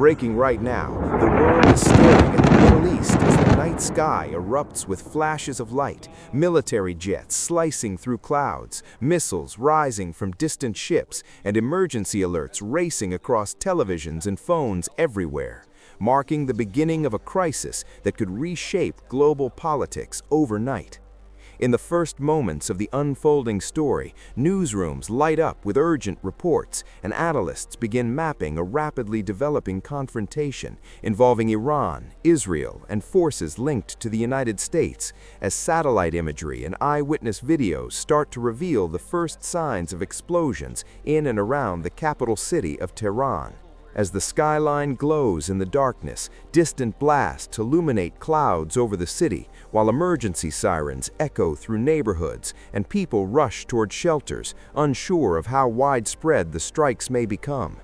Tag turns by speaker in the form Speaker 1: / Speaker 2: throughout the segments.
Speaker 1: breaking right now. The world is staring at the Middle East as the night sky erupts with flashes of light, military jets slicing through clouds, missiles rising from distant ships, and emergency alerts racing across televisions and phones everywhere, marking the beginning of a crisis that could reshape global politics overnight. In the first moments of the unfolding story, newsrooms light up with urgent reports, and analysts begin mapping a rapidly developing confrontation involving Iran, Israel, and forces linked to the United States, as satellite imagery and eyewitness videos start to reveal the first signs of explosions in and around the capital city of Tehran. As the skyline glows in the darkness, distant blasts illuminate clouds over the city, while emergency sirens echo through neighborhoods and people rush toward shelters, unsure of how widespread the strikes may become.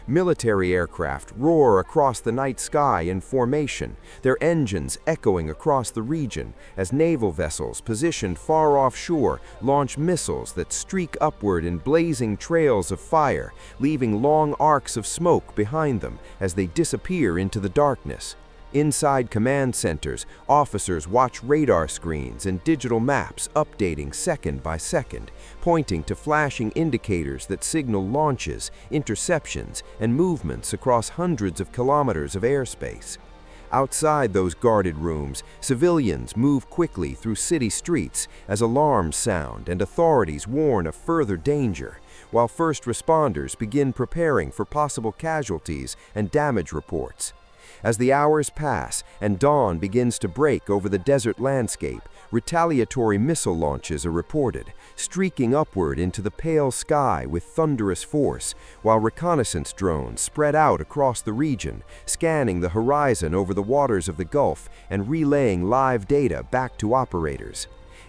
Speaker 1: Military aircraft roar across the night sky in formation, their engines echoing across the region as naval vessels positioned far offshore launch missiles that streak upward in blazing trails of fire, leaving long arcs of smoke behind them as they disappear into the darkness. Inside command centers, officers watch radar screens and digital maps updating second by second, pointing to flashing indicators that signal launches, interceptions, and movements across hundreds of kilometers of airspace. Outside those guarded rooms, civilians move quickly through city streets as alarms sound and authorities warn of further danger, while first responders begin preparing for possible casualties and damage reports. As the hours pass and dawn begins to break over the desert landscape, retaliatory missile launches are reported, streaking upward into the pale sky with thunderous force, while reconnaissance drones spread out across the region, scanning the horizon over the waters of the Gulf and relaying live data back to operators.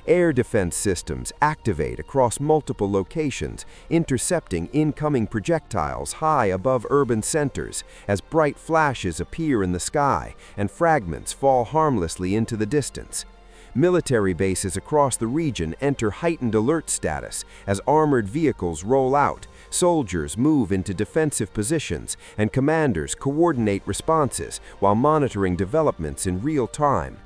Speaker 1: Air defense systems activate across multiple locations, intercepting incoming projectiles high above urban centers as bright flashes appear in the sky and fragments fall harmlessly into the distance. Military bases across the region enter heightened alert status as armored vehicles roll out, soldiers move into defensive positions, and commanders coordinate responses while monitoring developments in real time.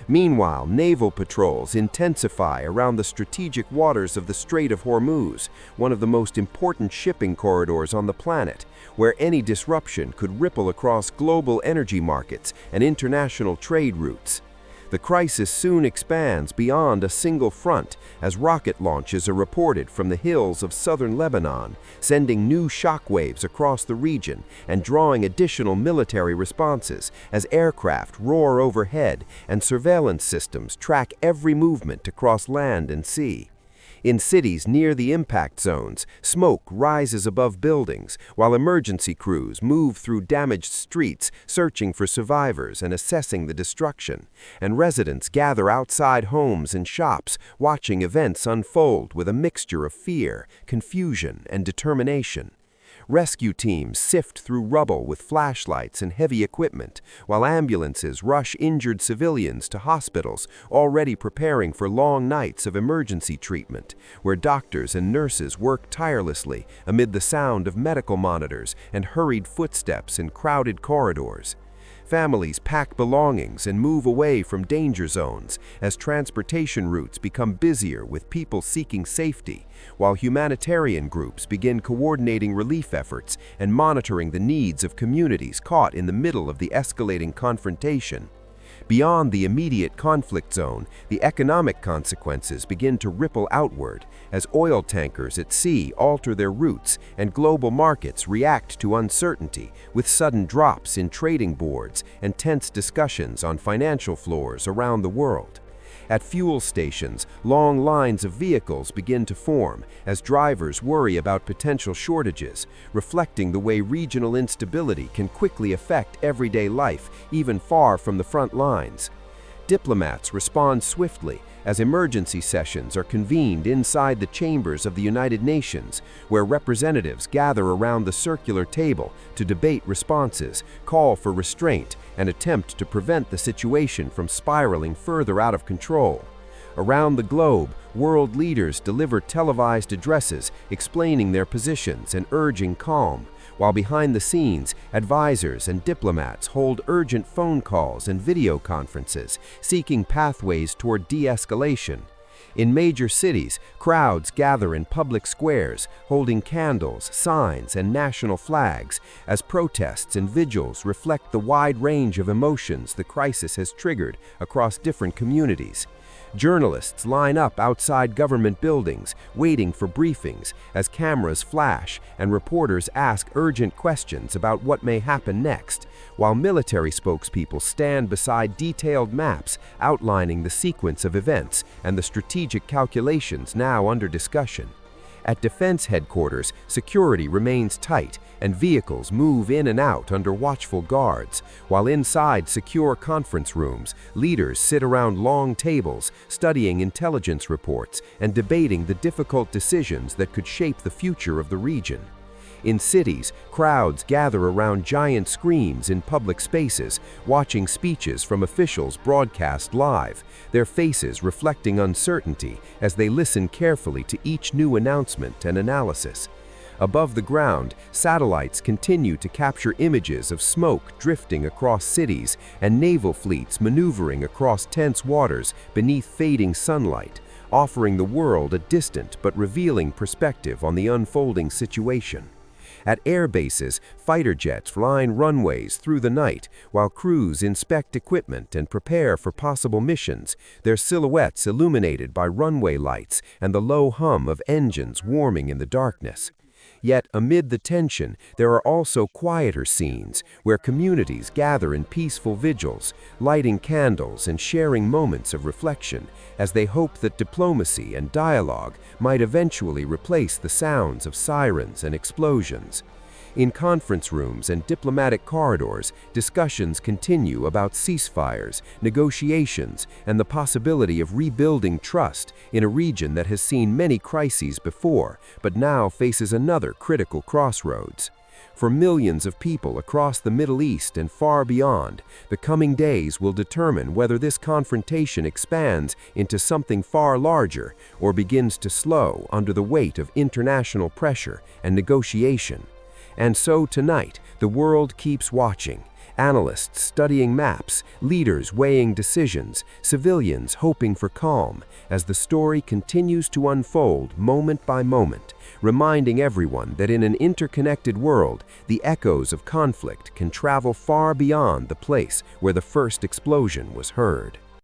Speaker 1: Meanwhile, naval patrols intensify around the strategic waters of the Strait of Hormuz, one of the most important shipping corridors on the planet, where any disruption could ripple across global energy markets and international trade routes. The crisis soon expands beyond a single front as rocket launches are reported from the hills of southern Lebanon, sending new shockwaves across the region and drawing additional military responses as aircraft roar overhead and surveillance systems track every movement across land and sea. In cities near the impact zones, smoke rises above buildings, while emergency crews move through damaged streets searching for survivors and assessing the destruction, and residents gather outside homes and shops, watching events unfold with a mixture of fear, confusion, and determination. Rescue teams sift through rubble with flashlights and heavy equipment, while ambulances rush injured civilians to hospitals already preparing for long nights of emergency treatment, where doctors and nurses work tirelessly amid the sound of medical monitors and hurried footsteps in crowded corridors. Families pack belongings and move away from danger zones as transportation routes become busier with people seeking safety, while humanitarian groups begin coordinating relief efforts and monitoring the needs of communities caught in the middle of the escalating confrontation. Beyond the immediate conflict zone, the economic consequences begin to ripple outward as oil tankers at sea alter their routes and global markets react to uncertainty with sudden drops in trading boards and tense discussions on financial floors around the world. At fuel stations, long lines of vehicles begin to form as drivers worry about potential shortages, reflecting the way regional instability can quickly affect everyday life, even far from the front lines. Diplomats respond swiftly as emergency sessions are convened inside the chambers of the United Nations, where representatives gather around the circular table to debate responses, call for restraint, and attempt to prevent the situation from spiraling further out of control. Around the globe, world leaders deliver televised addresses explaining their positions and urging calm,
Speaker 2: while behind the scenes, advisors and diplomats hold urgent phone calls and video conferences, seeking pathways toward de-escalation. In major cities, crowds gather in public squares, holding candles, signs, and national flags, as protests and vigils reflect the wide range of emotions the crisis has triggered across different communities. Journalists line up outside government buildings, waiting for briefings as cameras flash and reporters ask urgent questions about what may happen next, while military spokespeople stand beside detailed maps outlining the sequence of events and the strategic calculations now under discussion. At defense headquarters, security remains tight and vehicles move in and out under watchful guards, while inside secure conference rooms, leaders sit around long tables, studying intelligence reports and debating the difficult decisions that could shape the future of the region. In cities, crowds gather around giant screens in public spaces, watching speeches from officials broadcast live, their faces reflecting uncertainty as they listen carefully to each new announcement and analysis. Above the ground, satellites continue to capture images of smoke drifting across cities and naval fleets maneuvering across tense waters beneath fading sunlight, offering the world a distant but revealing perspective on the unfolding situation. At air bases, fighter jets line runways through the night, while crews inspect equipment and prepare for possible missions, their silhouettes illuminated by runway lights and the low hum of engines warming in the darkness. Yet, amid the tension, there are also quieter scenes where communities gather in peaceful vigils, lighting candles and sharing moments of reflection, as they hope that diplomacy and dialogue might eventually replace the sounds of sirens and explosions. In conference rooms and diplomatic corridors, discussions continue about ceasefires, negotiations, and the possibility of rebuilding trust in a region that has seen many crises before, but now faces another critical crossroads. For millions of people across the Middle East and far beyond, the coming days will determine whether this confrontation expands into something far larger or begins to slow under the weight of international pressure and negotiation. And so tonight, the world keeps watching. Analysts studying maps, leaders weighing decisions, civilians hoping for calm, as the story continues to unfold moment by moment, reminding everyone that in an interconnected world, the echoes of conflict can travel far beyond the place where the first explosion was heard.